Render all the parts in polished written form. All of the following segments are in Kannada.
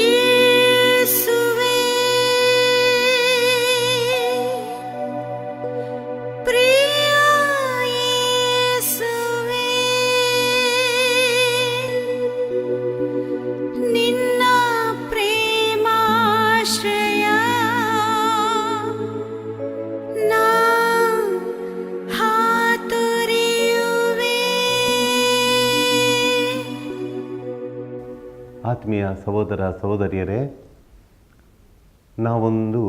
ಯೇಸುವೇ ಪ್ರಿಯ ಯೇಸುವೇ ನಿನ್ನ ಪ್ರೇಮಾಶ್ರಯ ನಾ ಹಾತೊರೆಯುವೆ. ಆತ್ಮೀಯ ಸಹೋದರ ಸಹೋದರಿಯರೇ, ನಾವೊಂದು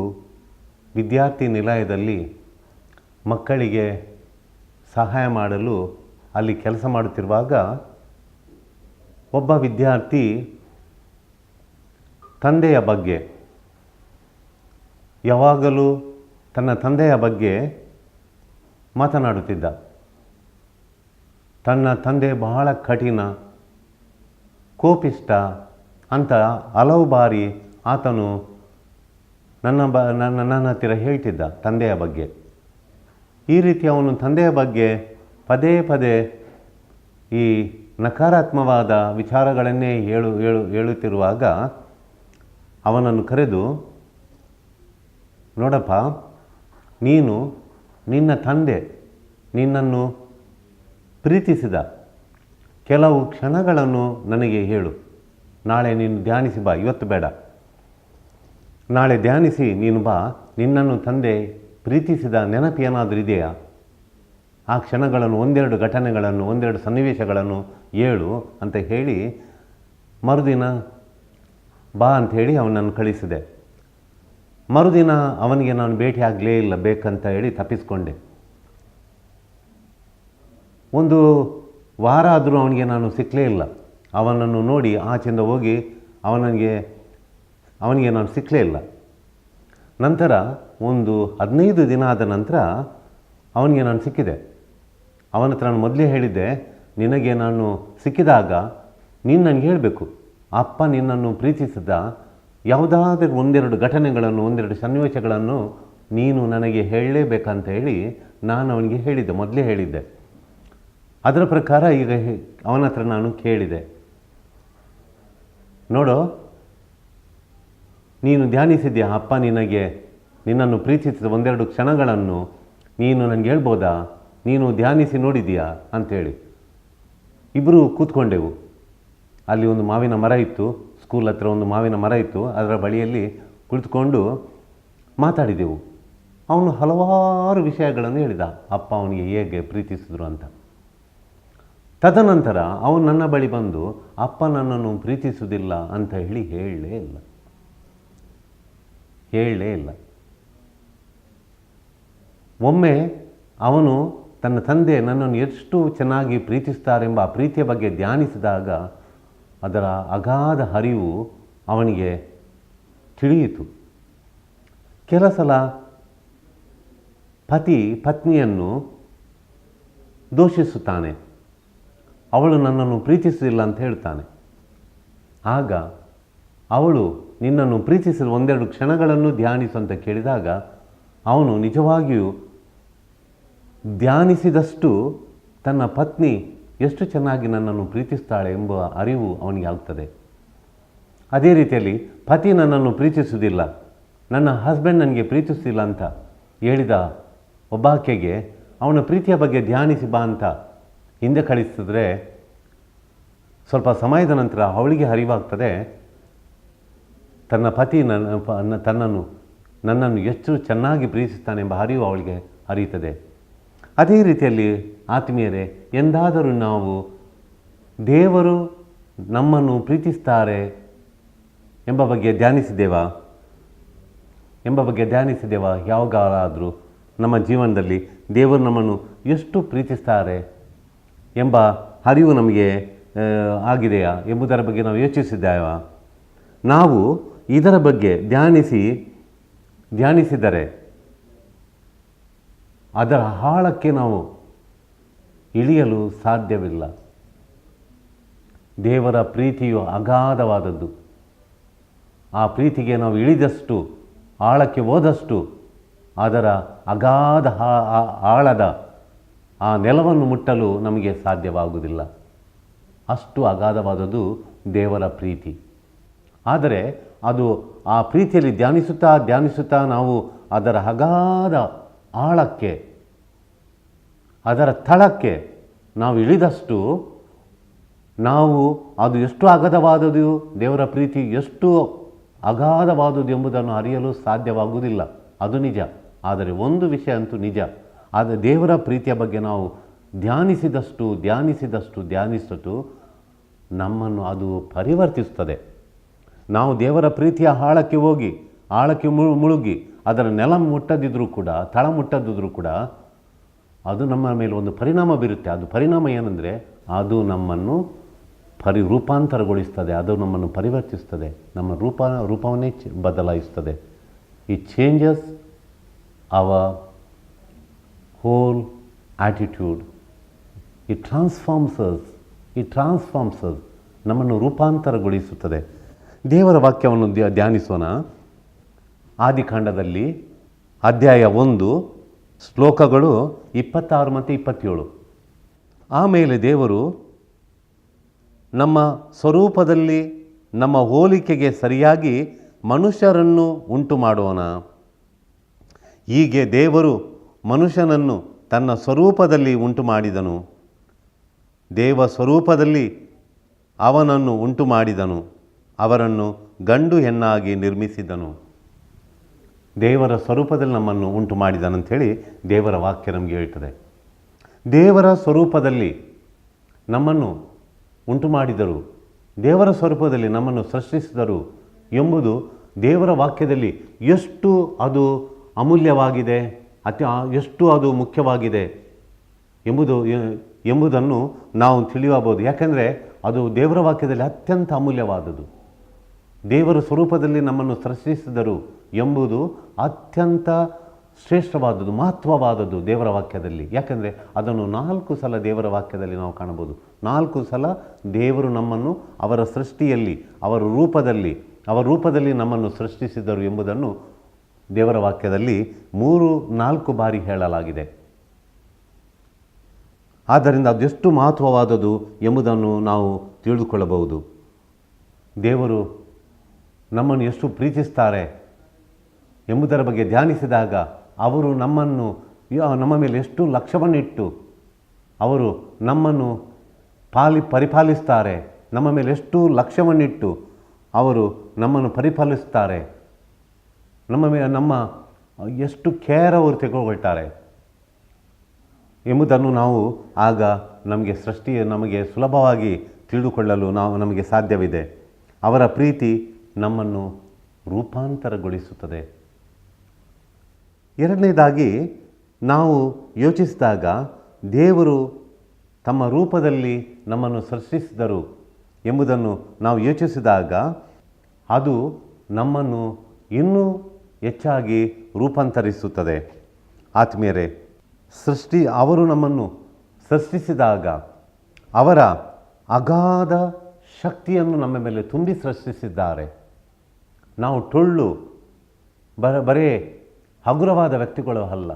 ವಿದ್ಯಾರ್ಥಿ ನಿಲಯದಲ್ಲಿ ಮಕ್ಕಳಿಗೆ ಸಹಾಯ ಮಾಡಲು ಅಲ್ಲಿ ಕೆಲಸ ಮಾಡುತ್ತಿರುವಾಗ ಒಬ್ಬ ವಿದ್ಯಾರ್ಥಿ ತಂದೆಯ ಬಗ್ಗೆ ಯಾವಾಗಲೂ ತನ್ನ ತಂದೆಯ ಬಗ್ಗೆ ಮಾತನಾಡುತ್ತಿದ್ದ. ತನ್ನ ತಂದೆ ಬಹಳ ಕಠಿಣ, ಕೋಪಿಷ್ಟ ಅಂತ ಹಲವು ಬಾರಿ ಆತನು ನನ್ನ ಹತ್ತಿರ ಹೇಳ್ತಿದ್ದ ತಂದೆಯ ಬಗ್ಗೆ. ಈ ರೀತಿ ಅವನು ತಂದೆಯ ಬಗ್ಗೆ ಪದೇ ಪದೇ ಈ ನಕಾರಾತ್ಮಕವಾದ ವಿಚಾರಗಳನ್ನೇ ಹೇಳುತ್ತಿರುವಾಗ ಅವನನ್ನು ಕರೆದು, ನೋಡಪ್ಪ, ನೀನು ನಿನ್ನ ತಂದೆ ನಿನ್ನನ್ನು ಪ್ರೀತಿಸಿದ ಕೆಲವು ಕ್ಷಣಗಳನ್ನು ನನಗೆ ಹೇಳು. ನಾಳೆ ನೀನು ಧ್ಯಾನಿಸಿ ಬಾ, ಇವತ್ತು ಬೇಡ, ನಾಳೆ ಧ್ಯಾನಿಸಿ ನೀನು ಬಾ. ನಿನ್ನನ್ನು ತಂದೆ ಪ್ರೀತಿಸಿದ ನೆನಪು ಏನಾದರೂ ಇದೆಯಾ? ಆ ಕ್ಷಣಗಳನ್ನು, ಒಂದೆರಡು ಘಟನೆಗಳನ್ನು, ಒಂದೆರಡು ಸನ್ನಿವೇಶಗಳನ್ನು ಹೇಳು ಅಂತ ಹೇಳಿ ಮರುದಿನ ಬಾ ಅಂಥೇಳಿ ಅವನನ್ನು ಕಳಿಸಿದೆ. ಮರುದಿನ ಅವನಿಗೆ ನಾನು ಭೇಟಿ ಆಗಲೇ ಇಲ್ಲ, ಬೇಕಂತ ಹೇಳಿ ತಪ್ಪಿಸ್ಕೊಂಡೆ. ಒಂದು ವಾರ ಆದರೂ ಅವನಿಗೆ ನಾನು ಸಿಕ್ಕಲೇ ಇಲ್ಲ. ಅವನನ್ನು ನೋಡಿ ಆಚೆಯಿಂದ ಹೋಗಿ ಅವನಿಗೆ ನಾನು ಸಿಕ್ಕಲೇ ಇಲ್ಲ. ನಂತರ ಒಂದು 15 ದಿನ ಆದ ನಂತರ ಅವನಿಗೆ ನಾನು ಸಿಕ್ಕಿದೆ. ಅವನ ಹತ್ರ ನಾನು ಮೊದಲೇ ಹೇಳಿದ್ದೆ, ನಿನಗೆ ನಾನು ಸಿಕ್ಕಿದಾಗ ನೀನು ನನಗೆ ಹೇಳಬೇಕು, ಅಪ್ಪ ನಿನ್ನನ್ನು ಪ್ರೀತಿಸಿದ ಯಾವುದಾದ್ರೂ ಒಂದೆರಡು ಘಟನೆಗಳನ್ನು, ಒಂದೆರಡು ಸನ್ನಿವೇಶಗಳನ್ನು ನೀನು ನನಗೆ ಹೇಳಲೇಬೇಕಂತ ಹೇಳಿ ನಾನು ಅವನಿಗೆ ಹೇಳಿದ್ದೆ, ಮೊದಲೇ ಹೇಳಿದ್ದೆ. ಅದರ ಪ್ರಕಾರ ಈಗ ಅವನ ಹತ್ರ ನಾನು ಕೇಳಿದೆ, ನೋಡು, ನೀನು ಧ್ಯಾನಿಸಿದ್ಯಾ ಅಪ್ಪ ನಿನ್ನನ್ನು ಪ್ರೀತಿಸಿದ ಒಂದೆರಡು ಕ್ಷಣಗಳನ್ನು ನೀನು ನನಗೆ ಹೇಳ್ಬೋದಾ? ನೀನು ಧ್ಯಾನಿಸಿ ನೋಡಿದೀಯಾ ಅಂಥೇಳಿ. ಇಬ್ಬರು ಕೂತ್ಕೊಂಡೆವು. ಅಲ್ಲಿ ಒಂದು ಮಾವಿನ ಮರ ಇತ್ತು, ಸ್ಕೂಲ್ ಹತ್ರ ಒಂದು ಮಾವಿನ ಮರ ಇತ್ತು. ಅದರ ಬಳಿಯಲ್ಲಿ ಕುಳಿತುಕೊಂಡು ಮಾತಾಡಿದೆವು. ಅವನು ಹಲವಾರು ವಿಷಯಗಳನ್ನು ಹೇಳಿದ, ಅಪ್ಪ ಅವನಿಗೆ ಹೇಗೆ ಪ್ರೀತಿಸಿದ್ರು ಅಂತ. ತದನಂತರ ಅವನು ನನ್ನ ಬಳಿ ಬಂದು, ಅಪ್ಪ ನನ್ನನ್ನು ಪ್ರೀತಿಸುವುದಿಲ್ಲ ಅಂತ ಹೇಳಿ ಹೇಳಲೇ ಇಲ್ಲ. ಒಮ್ಮೆ ಅವನು ತನ್ನ ತಂದೆ ನನ್ನನ್ನು ಎಷ್ಟು ಚೆನ್ನಾಗಿ ಪ್ರೀತಿಸ್ತಾರೆಂಬ ಆ ಪ್ರೀತಿಯ ಬಗ್ಗೆ ಧ್ಯಾನಿಸಿದಾಗ ಅದರ ಅಗಾಧ ಹರಿವು ಅವನಿಗೆ ತಿಳಿಯಿತು. ಕೆಲ ಸಲ ಪತಿ ಪತ್ನಿಯನ್ನು ದೂಷಿಸುತ್ತಾನೆ, ಅವಳು ನನ್ನನ್ನು ಪ್ರೀತಿಸುವುದಿಲ್ಲ ಅಂತ ಹೇಳ್ತಾನೆ. ಆಗ ಅವಳು ನಿನ್ನನ್ನು ಪ್ರೀತಿಸಿದ ಒಂದೆರಡು ಕ್ಷಣಗಳನ್ನು ಧ್ಯಾನಿಸು ಅಂತ ಕೇಳಿದಾಗ ಅವನು ನಿಜವಾಗಿಯೂ ಧ್ಯಾನಿಸಿದಷ್ಟು ತನ್ನ ಪತ್ನಿ ಎಷ್ಟು ಚೆನ್ನಾಗಿ ನನ್ನನ್ನು ಪ್ರೀತಿಸ್ತಾಳೆ ಎಂಬ ಅರಿವು ಅವನಿಗೆ ಆಗ್ತದೆ. ಅದೇ ರೀತಿಯಲ್ಲಿ ಪತಿ ನನ್ನನ್ನು ಪ್ರೀತಿಸುವುದಿಲ್ಲ, ನನ್ನ ಹಸ್ಬೆಂಡ್ ನನಗೆ ಪ್ರೀತಿಸುವುದಿಲ್ಲ ಅಂತ ಹೇಳಿದ ಒಬ್ಬಾಕೆಗೆ ಅವನ ಪ್ರೀತಿಯ ಬಗ್ಗೆ ಧ್ಯಾನಿಸಿ ಬಾ ಅಂತ ಹಿಂದೆ ಕಳಿಸಿದ್ರೆ ಸ್ವಲ್ಪ ಸಮಯದ ನಂತರ ಅವಳಿಗೆ ಅರಿವಾಗ್ತದೆ, ತನ್ನ ಪತಿ ನನ್ನನ್ನು ಎಷ್ಟು ಚೆನ್ನಾಗಿ ಪ್ರೀತಿಸ್ತಾನೆಂಬ ಅರಿವು ಅವಳಿಗೆ ಅರಿಯುತ್ತದೆ. ಅದೇ ರೀತಿಯಲ್ಲಿ ಆತ್ಮೀಯರೇ, ಎಂದಾದರೂ ನಾವು ದೇವರು ನಮ್ಮನ್ನು ಪ್ರೀತಿಸ್ತಾರೆ ಎಂಬ ಬಗ್ಗೆ ಧ್ಯಾನಿಸಿದ್ದೇವಾ? ಯಾವಾಗಲಾದರೂ ನಮ್ಮ ಜೀವನದಲ್ಲಿ ದೇವರು ನಮ್ಮನ್ನು ಎಷ್ಟು ಪ್ರೀತಿಸ್ತಾರೆ ಎಂಬ ಅರಿವು ನಮಗೆ ಆಗಿದೆಯಾ ಎಂಬುದರ ಬಗ್ಗೆ ನಾವು ಯೋಚಿಸಿದ್ದೇವಾ? ನಾವು ಇದರ ಬಗ್ಗೆ ಧ್ಯಾನಿಸಿದರೆ ಅದರ ಆಳಕ್ಕೆ ನಾವು ಇಳಿಯಲು ಸಾಧ್ಯವಿಲ್ಲ. ದೇವರ ಪ್ರೀತಿಯು ಅಗಾಧವಾದದ್ದು. ಆ ಪ್ರೀತಿಗೆ ನಾವು ಇಳಿದಷ್ಟು, ಆಳಕ್ಕೆ ಹೋದಷ್ಟು ಅದರ ಅಗಾಧ ಆಳದ ಆ ನೆಲವನ್ನು ಮುಟ್ಟಲು ನಮಗೆ ಸಾಧ್ಯವಾಗುವುದಿಲ್ಲ. ಅಷ್ಟು ಅಗಾಧವಾದದ್ದು ದೇವರ ಪ್ರೀತಿ. ಆದರೆ ಅದು ಆ ಪ್ರೀತಿಯಲ್ಲಿ ಧ್ಯಾನಿಸುತ್ತಾ ನಾವು ಅದರ ಅಗಾಧ ಆಳಕ್ಕೆ, ಅದರ ತಳಕ್ಕೆ ನಾವು ಇಳಿದಷ್ಟು ನಾವು ಅದು ಎಷ್ಟು ಅಗಾಧವಾದುದು, ದೇವರ ಪ್ರೀತಿ ಎಷ್ಟು ಅಗಾಧವಾದುದು ಎಂಬುದನ್ನು ಅರಿಯಲು ಸಾಧ್ಯವಾಗುವುದಿಲ್ಲ. ಅದು ನಿಜ. ಆದರೆ ಒಂದು ವಿಷಯ ಅಂತೂ ನಿಜ, ಆದರೆ ದೇವರ ಪ್ರೀತಿಯ ಬಗ್ಗೆ ನಾವು ಧ್ಯಾನಿಸಿದಷ್ಟು ನಮ್ಮನ್ನು ಅದು ಪರಿವರ್ತಿಸುತ್ತದೆ. ನಾವು ದೇವರ ಪ್ರೀತಿಯ ಆಳಕ್ಕೆ ಮುಳುಗಿ ಅದರ ನೆಲ ಮುಟ್ಟದಿದ್ರೂ ಕೂಡ, ತಳ ಮುಟ್ಟದಿದ್ರೂ ಕೂಡ ಅದು ನಮ್ಮ ಮೇಲೆ ಒಂದು ಪರಿಣಾಮ ಬೀರುತ್ತೆ. ಅದು ಪರಿಣಾಮ ಏನಂದರೆ ಅದು ನಮ್ಮನ್ನು ರೂಪಾಂತರಗೊಳಿಸ್ತದೆ, ಅದು ನಮ್ಮನ್ನು ಪರಿವರ್ತಿಸ್ತದೆ, ನಮ್ಮ ರೂಪವನ್ನೇ ಬದಲಾಯಿಸ್ತದೆ. It changes hour hole attitude. It transforms us, ನಮ್ಮನ್ನು ರೂಪಾಂತರಗೊಳಿಸುತ್ತದೆ. ದೇವರ ವಾಕ್ಯವನ್ನು ಧ್ಯಾನಿಸೋಣ. ಆದಿಕಾಂಡದಲ್ಲಿ ಅಧ್ಯಾಯ 1 ಶ್ಲೋಕಗಳು 26 ಮತ್ತು 27. ಆಮೇಲೆ ದೇವರು ನಮ್ಮ ಸ್ವರೂಪದಲ್ಲಿ ನಮ್ಮ ಹೋಲಿಕೆಗೆ ಸರಿಯಾಗಿ ಮನುಷ್ಯರನ್ನು ಉಂಟು ಮಾಡೋಣ. ಹೀಗೆ ದೇವರು ಮನುಷ್ಯನನ್ನು ತನ್ನ ಸ್ವರೂಪದಲ್ಲಿ ಉಂಟು ಮಾಡಿದನು. ದೇವ ಸ್ವರೂಪದಲ್ಲಿ ಅವನನ್ನು ಉಂಟು ಮಾಡಿದನು, ಅವರನ್ನು ಗಂಡು ಹೆಣ್ಣಾಗಿ ನಿರ್ಮಿಸಿದನು. ದೇವರ ಸ್ವರೂಪದಲ್ಲಿ ನಮ್ಮನ್ನು ಉಂಟು ಮಾಡಿದನಂಥೇಳಿ ದೇವರ ವಾಕ್ಯ ನಮಗೆ ಹೇಳ್ತದೆ. ದೇವರ ಸ್ವರೂಪದಲ್ಲಿ ನಮ್ಮನ್ನು ಉಂಟು ಮಾಡಿದರು, ದೇವರ ಸ್ವರೂಪದಲ್ಲಿ ನಮ್ಮನ್ನು ಸೃಷ್ಟಿಸಿದರು ಎಂಬುದು ದೇವರ ವಾಕ್ಯದಲ್ಲಿ ಎಷ್ಟು ಅದು ಅಮೂಲ್ಯವಾಗಿದೆ, ಎಷ್ಟು ಅದು ಮುಖ್ಯವಾಗಿದೆ ಎಂಬುದನ್ನು ನಾವು ತಿಳಿಯಬಹುದು. ಯಾಕೆಂದರೆ ಅದು ದೇವರ ವಾಕ್ಯದಲ್ಲಿ ಅತ್ಯಂತ ಅಮೂಲ್ಯವಾದದ್ದು. ದೇವರ ಸ್ವರೂಪದಲ್ಲಿ ನಮ್ಮನ್ನು ಸೃಷ್ಟಿಸಿದರು ಎಂಬುದು ಅತ್ಯಂತ ಶ್ರೇಷ್ಠವಾದದ್ದು, ಮಹತ್ವವಾದದ್ದು ದೇವರ ವಾಕ್ಯದಲ್ಲಿ. ಯಾಕೆಂದರೆ ಅದನ್ನು 4 ಸಲ ದೇವರ ವಾಕ್ಯದಲ್ಲಿ ನಾವು ಕಾಣಬಹುದು. 4 ಸಲ ದೇವರು ನಮ್ಮನ್ನು ಅವರ ಸೃಷ್ಟಿಯಲ್ಲಿ, ಅವರ ರೂಪದಲ್ಲಿ ನಮ್ಮನ್ನು ಸೃಷ್ಟಿಸಿದರು ಎಂಬುದನ್ನು ದೇವರ ವಾಕ್ಯದಲ್ಲಿ 3-4 ಬಾರಿ ಹೇಳಲಾಗಿದೆ. ಆದ್ದರಿಂದ ಅದೆಷ್ಟು ಮಹತ್ವವಾದದ್ದು ಎಂಬುದನ್ನು ನಾವು ತಿಳಿದುಕೊಳ್ಳಬಹುದು. ದೇವರು ನಮ್ಮನ್ನು ಎಷ್ಟು ಪ್ರೀತಿಸ್ತಾರೆ ಎಂಬುದರ ಬಗ್ಗೆ ಧ್ಯಾನಿಸಿದಾಗ ಅವರು ನಮ್ಮ ಮೇಲೆ ಎಷ್ಟು ಲಕ್ಷ್ಯವನ್ನಿಟ್ಟು ಅವರು ನಮ್ಮನ್ನು ಪರಿಪಾಲಿಸ್ತಾರೆ, ನಮ್ಮ ಮೇಲೆ ಎಷ್ಟು ಲಕ್ಷ್ಯವನ್ನಿಟ್ಟು ಅವರು ನಮ್ಮನ್ನು ಪರಿಪಾಲಿಸ್ತಾರೆ, ನಮ್ಮ ಎಷ್ಟು ಕೇರ್ ಅವರು ತೆಗೆದುಕೊಳ್ತಾರೆ ಎಂಬುದನ್ನು ನಾವು ಆಗ ನಮಗೆ ಸುಲಭವಾಗಿ ತಿಳಿದುಕೊಳ್ಳಲು ನಮಗೆ ಸಾಧ್ಯವಿದೆ. ಅವರ ಪ್ರೀತಿ ನಮ್ಮನ್ನು ರೂಪಾಂತರಗೊಳಿಸುತ್ತದೆ. ಎರಡನೇದಾಗಿ ನಾವು ಯೋಚಿಸಿದಾಗ ದೇವರು ತಮ್ಮ ರೂಪದಲ್ಲಿ ನಮ್ಮನ್ನು ಸೃಷ್ಟಿಸಿದರು ಎಂಬುದನ್ನು ನಾವು ಯೋಚಿಸಿದಾಗ ಅದು ನಮ್ಮನ್ನು ಇನ್ನೂ ಹೆಚ್ಚಾಗಿ ರೂಪಾಂತರಿಸುತ್ತದೆ. ಆತ್ಮೀಯರೇ, ಅವರು ನಮ್ಮನ್ನು ಸೃಷ್ಟಿಸಿದಾಗ ಅವರ ಅಗಾಧ ಶಕ್ತಿಯನ್ನು ನಮ್ಮ ಮೇಲೆ ತುಂಬಿ ಸೃಷ್ಟಿಸಿದ್ದಾರೆ. ನಾವು ಬರೇ ಹಗುರವಾದ ವ್ಯಕ್ತಿಗಳು ಅಲ್ಲ,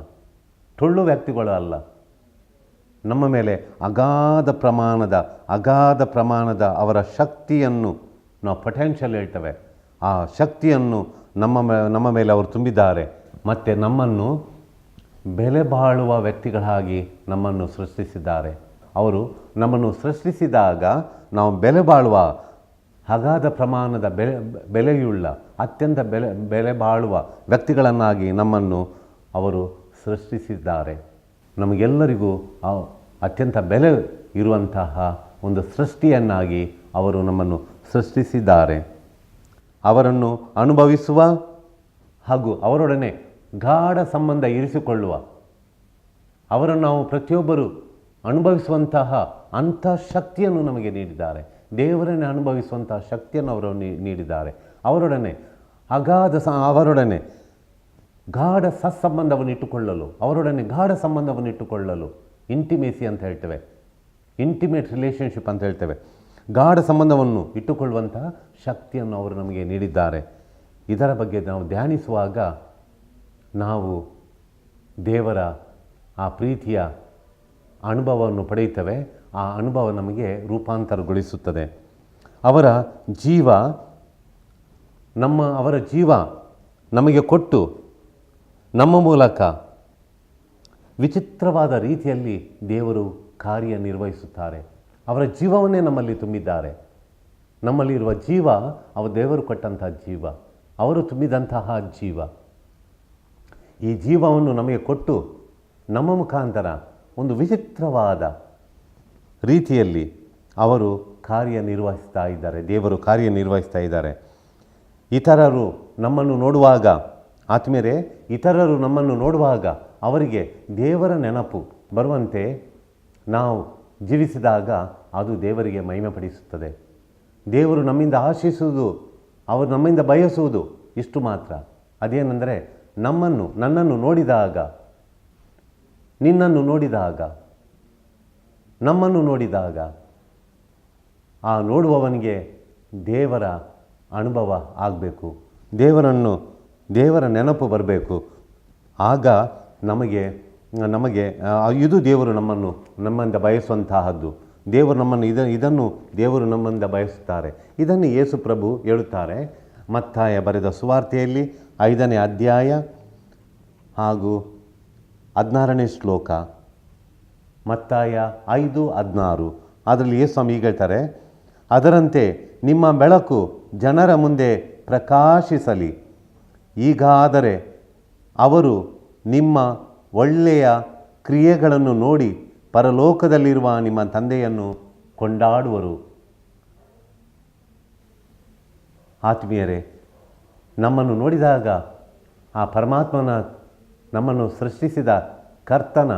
ನಮ್ಮ ಮೇಲೆ ಅಗಾಧ ಪ್ರಮಾಣದ ಅವರ ಶಕ್ತಿಯನ್ನು ನಾವು ಪೊಟೆನ್ಷಿಯಲ್ ಹೇಳ್ತೇವೆ. ಆ ಶಕ್ತಿಯನ್ನು ನಮ್ಮ ಮೇಲೆ ಅವರು ತುಂಬಿದ್ದಾರೆ. ಮತ್ತು ನಮ್ಮನ್ನು ಬೆಲೆ ಬಾಳುವ ವ್ಯಕ್ತಿಗಳಾಗಿ ನಮ್ಮನ್ನು ಸೃಷ್ಟಿಸಿದ್ದಾರೆ. ಅವರು ನಮ್ಮನ್ನು ಸೃಷ್ಟಿಸಿದಾಗ ನಾವು ಬೆಲೆ ಬಾಳುವ ಅಗಾಧ ಪ್ರಮಾಣದ ಬೆಲೆಯುಳ್ಳ ಅತ್ಯಂತ ಬೆಲೆ ಬಾಳುವ ವ್ಯಕ್ತಿಗಳನ್ನಾಗಿ ನಮ್ಮನ್ನು ಅವರು ಸೃಷ್ಟಿಸಿದ್ದಾರೆ. ನಮಗೆಲ್ಲರಿಗೂ ಅತ್ಯಂತ ಬೆಲೆ ಇರುವಂತಹ ಒಂದು ಸೃಷ್ಟಿಯನ್ನಾಗಿ ಅವರು ನಮ್ಮನ್ನು ಸೃಷ್ಟಿಸಿದ್ದಾರೆ. ಅವರನ್ನು ಅನುಭವಿಸುವ ಹಾಗೂ ಅವರೊಡನೆ ಗಾಢ ಸಂಬಂಧ ಇರಿಸಿಕೊಳ್ಳುವ, ಅವರನ್ನು ನಾವು ಪ್ರತಿಯೊಬ್ಬರು ಅನುಭವಿಸುವಂತಹ ಅಂಥ ಶಕ್ತಿಯನ್ನು ನಮಗೆ ನೀಡಿದ್ದಾರೆ. ದೇವರನ್ನೇ ಅನುಭವಿಸುವಂತಹ ಶಕ್ತಿಯನ್ನು ಅವರು ನೀಡಿದ್ದಾರೆ. ಅವರೊಡನೆ ಗಾಢ ಸತ್ಸಂಬಂಧವನ್ನು ಇಟ್ಟುಕೊಳ್ಳಲು ಇಂಟಿಮೇಸಿ ಅಂತ ಹೇಳ್ತೇವೆ, ಇಂಟಿಮೇಟ್ ರಿಲೇಷನ್ಶಿಪ್ ಅಂತ ಹೇಳ್ತೇವೆ. ಗಾಢ ಸಂಬಂಧವನ್ನು ಇಟ್ಟುಕೊಳ್ಳುವಂತಹ ಶಕ್ತಿಯನ್ನು ಅವರು ನಮಗೆ ನೀಡಿದ್ದಾರೆ. ಇದರ ಬಗ್ಗೆ ನಾವು ಧ್ಯಾನಿಸುವಾಗ ನಾವು ದೇವರ ಆ ಪ್ರೀತಿಯ ಅನುಭವವನ್ನು ಪಡೆಯುತ್ತೇವೆ. ಆ ಅನುಭವ ನಮಗೆ ರೂಪಾಂತರಗೊಳಿಸುತ್ತದೆ. ಅವರ ಜೀವ ನಮಗೆ ಕೊಟ್ಟು ನಮ್ಮ ಮೂಲಕ ವಿಚಿತ್ರವಾದ ರೀತಿಯಲ್ಲಿ ದೇವರು ಕಾರ್ಯನಿರ್ವಹಿಸುತ್ತಾರೆ. ಅವರ ಜೀವವನ್ನೇ ನಮ್ಮಲ್ಲಿ ತುಂಬಿದ್ದಾರೆ. ನಮ್ಮಲ್ಲಿರುವ ಜೀವ ದೇವರು ಕೊಟ್ಟಂತಹ ಜೀವ, ಅವರು ತುಂಬಿದಂತಹ ಜೀವ. ಈ ಜೀವವನ್ನು ನಮಗೆ ಕೊಟ್ಟು ನಮ್ಮ ಮುಖಾಂತರ ಒಂದು ವಿಚಿತ್ರವಾದ ರೀತಿಯಲ್ಲಿ ಅವರು ಕಾರ್ಯನಿರ್ವಹಿಸ್ತಾ ಇದ್ದಾರೆ. ದೇವರು ಕಾರ್ಯನಿರ್ವಹಿಸ್ತಾ ಇದ್ದಾರೆ. ಇತರರು ನಮ್ಮನ್ನು ನೋಡುವಾಗ, ಆತ್ಮೀಯರೇ, ಇತರರು ನಮ್ಮನ್ನು ನೋಡುವಾಗ ಅವರಿಗೆ ದೇವರ ನೆನಪು ಬರುವಂತೆ ನಾವು ಜೀವಿಸಿದಾಗ ಅದು ದೇವರಿಗೆ ಮಹಿಮೆಪಡಿಸುತ್ತದೆ. ದೇವರು ನಮ್ಮಿಂದ ಆಶಿಸುವುದು, ಅವರು ನಮ್ಮಿಂದ ಬಯಸುವುದು ಇಷ್ಟು ಮಾತ್ರ. ಅದೇನೆಂದರೆ ನನ್ನನ್ನು ನೋಡಿದಾಗ, ನಿನ್ನನ್ನು ನೋಡಿದಾಗ, ನಮ್ಮನ್ನು ನೋಡಿದಾಗ ಆ ನೋಡುವವನಿಗೆ ದೇವರ ಅನುಭವ ಆಗಬೇಕು, ದೇವರ ನೆನಪು ಬರಬೇಕು. ಆಗ ನಮಗೆ ಇದು ದೇವರು ನಮ್ಮಿಂದ ಬಯಸುವಂತಹದ್ದು. ದೇವರು ಇದನ್ನು ದೇವರು ನಮ್ಮಿಂದ ಬಯಸುತ್ತಾರೆ. ಇದನ್ನು ಯೇಸು ಪ್ರಭು ಹೇಳುತ್ತಾರೆ ಮತ್ತಾಯ ಬರೆದ ಸುವಾರ್ತೆಯಲ್ಲಿ 5ನೇ ಅಧ್ಯಾಯ ಹಾಗೂ 16ನೇ ಶ್ಲೋಕ. ಮತ್ತಾಯ 5:16. ಅದರಲ್ಲಿ ಯೇಸು ಸ್ವಾಮಿ ಹೀಗೆ ಹೇಳ್ತಾರೆ, ಅದರಂತೆ ನಿಮ್ಮ ಬೆಳಕು ಜನರ ಮುಂದೆ ಪ್ರಕಾಶಿಸಲಿ. ಹೀಗಾದರೆ ಅವರು ನಿಮ್ಮ ಒಳ್ಳೆಯ ಕ್ರಿಯೆಗಳನ್ನು ನೋಡಿ ಪರಲೋಕದಲ್ಲಿರುವ ನಿಮ್ಮ ತಂದೆಯನ್ನು ಕೊಂಡಾಡುವರು. ಆತ್ಮೀಯರೇ, ನಮ್ಮನ್ನು ನೋಡಿದಾಗ ಆ ಪರಮಾತ್ಮನ, ನಮ್ಮನ್ನು ಸೃಷ್ಟಿಸಿದ ಕರ್ತನ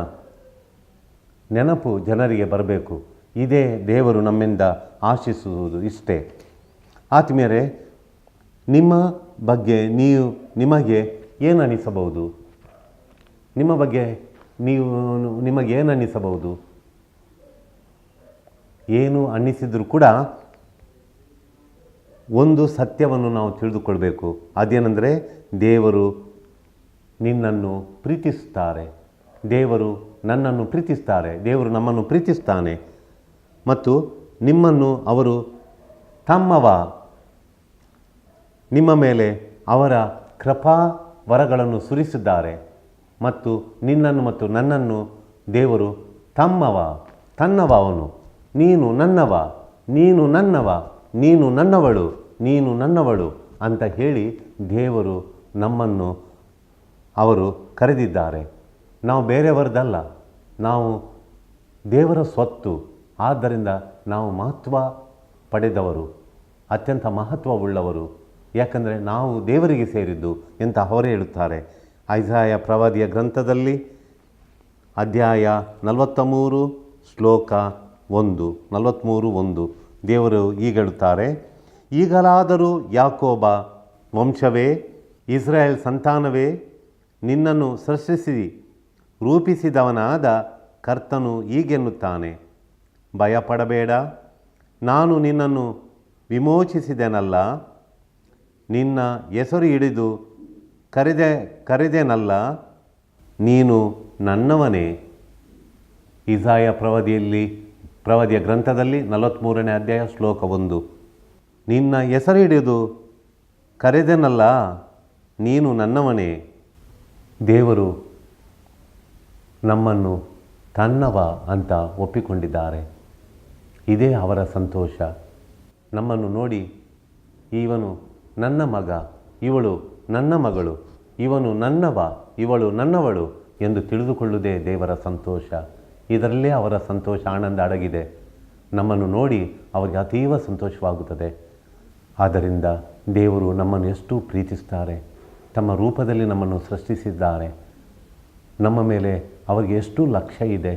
ನೆನಪು ಜನರಿಗೆ ಬರಬೇಕು. ಇದೇ ದೇವರು ನಮ್ಮಿಂದ ಆಶಿಸುವುದು. ಇಷ್ಟೇ. ಆತ್ಮೀಯರೇ, ನಿಮ್ಮ ಬಗ್ಗೆ ನಿಮಗೆ ಏನು ಅನ್ನಿಸಬಹುದು? ನಿಮ್ಮ ಬಗ್ಗೆ ನಿಮಗೇನು ಅನ್ನಿಸಬಹುದು? ಏನು ಅನ್ನಿಸಿದರೂ ಕೂಡ ಒಂದು ಸತ್ಯವನ್ನು ನಾವು ತಿಳಿದುಕೊಳ್ಬೇಕು. ಅದೇನೆಂದರೆ, ದೇವರು ನಿನ್ನನ್ನು ಪ್ರೀತಿಸುತ್ತಾರೆ, ದೇವರು ನನ್ನನ್ನು ಪ್ರೀತಿಸ್ತಾರೆ, ದೇವರು ನಮ್ಮನ್ನು ಪ್ರೀತಿಸ್ತಾನೆ. ಮತ್ತು ನಿಮ್ಮನ್ನು ಅವರು ನಿಮ್ಮ ಮೇಲೆ ಅವರ ಕೃಪಾ ವರಗಳನ್ನು ಸುರಿಸಿದ್ದಾರೆ. ಮತ್ತು ನಿನ್ನನ್ನು ಮತ್ತು ನನ್ನನ್ನು ದೇವರು ತನ್ನವ ಅವನು. ನೀನು ನನ್ನವ, ನೀನು ನನ್ನವ, ನೀನು ನನ್ನವಳು, ನೀನು ನನ್ನವಳು ಅಂತ ಹೇಳಿ ದೇವರು ನಮ್ಮನ್ನು ಅವರು ಕರೆದಿದ್ದಾರೆ. ನಾವು ಬೇರೆಯವರದಲ್ಲ, ನಾವು ದೇವರ ಸ್ವತ್ತು. ಆದ್ದರಿಂದ ನಾವು ಮಹತ್ವ ಪಡೆದವರು, ಅತ್ಯಂತ ಮಹತ್ವವುಳ್ಳವರು. ಯಾಕಂದರೆ ನಾವು ದೇವರಿಗೆ ಸೇರಿದ್ದು ಅಂತ ಅವರೇ ಹೇಳುತ್ತಾರೆ. ಐಸಾಯ ಪ್ರವಾದಿಯ ಗ್ರಂಥದಲ್ಲಿ ಅಧ್ಯಾಯ 43 ಶ್ಲೋಕ 1 ದೇವರು ಈಗ ಹೇಳುತ್ತಾರೆ, ಈಗಲಾದರೂ ಯಾಕೋಬ ವಂಶವೇ, ಇಸ್ರಾಯೇಲ್ ಸಂತಾನವೇ, ನಿನ್ನನ್ನು ಸೃಷ್ಟಿಸಿ ರೂಪಿಸಿದವನಾದ ಕರ್ತನು ಹೀಗೆನ್ನುತ್ತಾನೆ, ಭಯಪಡಬೇಡ, ನಾನು ನಿನ್ನನ್ನು ವಿಮೋಚಿಸಿದೆನಲ್ಲ, ನಿನ್ನ ಹೆಸರು ಹಿಡಿದು ಕರೆದೆನಲ್ಲ, ನೀನು ನನ್ನವನೇ. ಇಸಾಯ ಪ್ರವಾದಿಯ ಗ್ರಂಥದಲ್ಲಿ 43ನೇ ಅಧ್ಯಾಯ ಶ್ಲೋಕ 1. ನಿನ್ನ ಹೆಸರು ಹಿಡಿದು ಕರೆದೆನಲ್ಲ, ನೀನು ನನ್ನವನೇ. ದೇವರು ನಮ್ಮನ್ನು ತನ್ನವ ಅಂತ ಒಪ್ಪಿಕೊಂಡಿದ್ದಾರೆ. ಇದೇ ಅವರ ಸಂತೋಷ. ನಮ್ಮನ್ನು ನೋಡಿ, ಇವನು ನನ್ನ ಮಗ, ಇವಳು ನನ್ನ ಮಗಳು, ಇವನು ನನ್ನವ, ಇವಳು ನನ್ನವಳು ಎಂದು ತಿಳಿದುಕೊಳ್ಳುವುದೇ ದೇವರ ಸಂತೋಷ. ಇದರಲ್ಲೇ ಅವರ ಸಂತೋಷ, ಆನಂದ ಅಡಗಿದೆ. ನಮ್ಮನ್ನು ನೋಡಿ ಅವರಿಗೆ ಅತೀವ ಸಂತೋಷವಾಗುತ್ತದೆ. ಆದ್ದರಿಂದ ದೇವರು ನಮ್ಮನ್ನು ಎಷ್ಟು ಪ್ರೀತಿಸ್ತಾರೆ, ತಮ್ಮ ರೂಪದಲ್ಲಿ ನಮ್ಮನ್ನು ಸೃಷ್ಟಿಸಿದ್ದಾರೆ. ನಮ್ಮ ಮೇಲೆ ಅವರಿಗೆ ಎಷ್ಟು ಲಕ್ಷ್ಯ ಇದೆ,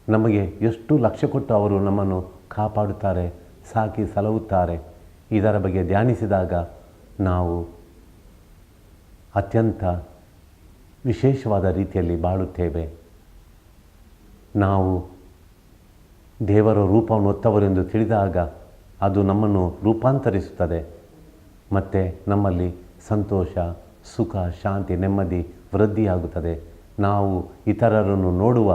ನಮಗೆ ಎಷ್ಟು ಲಕ್ಷ್ಯ ಕೊಟ್ಟು ಅವರು ನಮ್ಮನ್ನು ಕಾಪಾಡುತ್ತಾರೆ, ಸಾಕಿ ಸಲಹುತ್ತಾರೆ. ಇದರ ಬಗ್ಗೆ ಧ್ಯಾನಿಸಿದಾಗ ನಾವು ಅತ್ಯಂತ ವಿಶೇಷವಾದ ರೀತಿಯಲ್ಲಿ ಬಾಳುತ್ತೇವೆ. ನಾವು ದೇವರ ರೂಪವನ್ನು ಹೊತ್ತವರೆಂದು ತಿಳಿದಾಗ ಅದು ನಮ್ಮನ್ನು ರೂಪಾಂತರಿಸುತ್ತದೆ. ಮತ್ತು ನಮ್ಮಲ್ಲಿ ಸಂತೋಷ, ಸುಖ, ಶಾಂತಿ, ನೆಮ್ಮದಿ ವೃದ್ಧಿಯಾಗುತ್ತದೆ. ನಾವು ಇತರರನ್ನು ನೋಡುವ,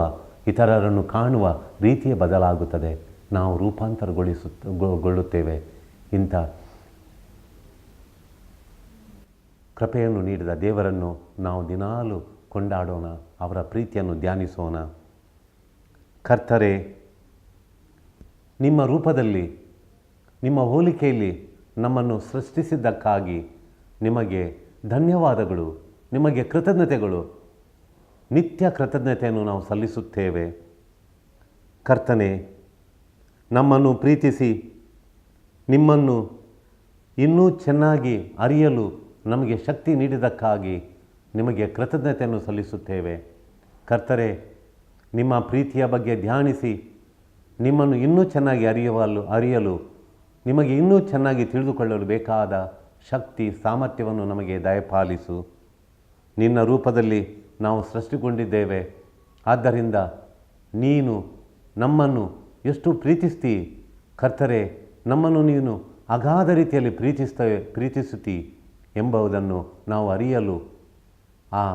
ಇತರರನ್ನು ಕಾಣುವ ರೀತಿಯೇ ಬದಲಾಗುತ್ತದೆ. ನಾವು ರೂಪಾಂತರಗೊಳ್ಳುತ್ತೇವೆ. ಇಂಥ ಕೃಪೆಯನ್ನು ನೀಡಿದ ದೇವರನ್ನು ನಾವು ದಿನಾಲು ಕೊಂಡಾಡೋಣ, ಅವರ ಪ್ರೀತಿಯನ್ನು ಧ್ಯಾನಿಸೋಣ. ಕರ್ತರೇ, ನಿಮ್ಮ ರೂಪದಲ್ಲಿ, ನಿಮ್ಮ ಹೋಲಿಕೆಯಲ್ಲಿ ನಮ್ಮನ್ನು ಸೃಷ್ಟಿಸಿದ್ದಕ್ಕಾಗಿ ನಿಮಗೆ ಧನ್ಯವಾದಗಳು, ನಿಮಗೆ ಕೃತಜ್ಞತೆಗಳು, ನಿತ್ಯ ಕೃತಜ್ಞತೆಯನ್ನು ನಾವು ಸಲ್ಲಿಸುತ್ತೇವೆ. ಕರ್ತನೇ, ನಮ್ಮನ್ನು ಪ್ರೀತಿಸಿ ನಿಮ್ಮನ್ನು ಇನ್ನೂ ಚೆನ್ನಾಗಿ ಅರಿಯಲು ನಮಗೆ ಶಕ್ತಿ ನೀಡಿದ್ದಕ್ಕಾಗಿ ನಿಮಗೆ ಕೃತಜ್ಞತೆಯನ್ನು ಸಲ್ಲಿಸುತ್ತೇವೆ. ಕರ್ತರೇ, ನಿಮ್ಮ ಪ್ರೀತಿಯ ಬಗ್ಗೆ ಧ್ಯಾನಿಸಿ ನಿಮ್ಮನ್ನು ಇನ್ನೂ ಚೆನ್ನಾಗಿ ಅರಿಯಲು ನಿಮಗೆ ಇನ್ನೂ ಚೆನ್ನಾಗಿ ತಿಳಿದುಕೊಳ್ಳಲು ಬೇಕಾದ ಶಕ್ತಿ ಸಾಮರ್ಥ್ಯವನ್ನು ನಮಗೆ ದಯಪಾಲಿಸು. ನಿನ್ನ ರೂಪದಲ್ಲಿ ನಾವು ಸೃಷ್ಟಿಗೊಂಡಿದ್ದೇವೆ. ಆದ್ದರಿಂದ ನೀನು ನಮ್ಮನ್ನು ಎಷ್ಟು ಪ್ರೀತಿಸ್ತೀ ಕರ್ತರೇ, ನಮ್ಮನ್ನು ನೀನು ಅಗಾಧ ರೀತಿಯಲ್ಲಿ ಪ್ರೀತಿಸುತ್ತೀ ಎಂಬುದನ್ನು ನಾವು ಅರಿಯಲು ಆ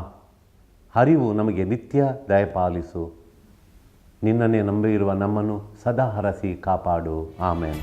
ಅರಿವು ನಮಗೆ ನಿತ್ಯ ದಯಪಾಲಿಸು. ನಿನ್ನನ್ನೇ ನಂಬಿರುವ ನಮ್ಮನ್ನು ಸದಾ ಹರಸಿ ಕಾಪಾಡು. ಆಮೇನ್.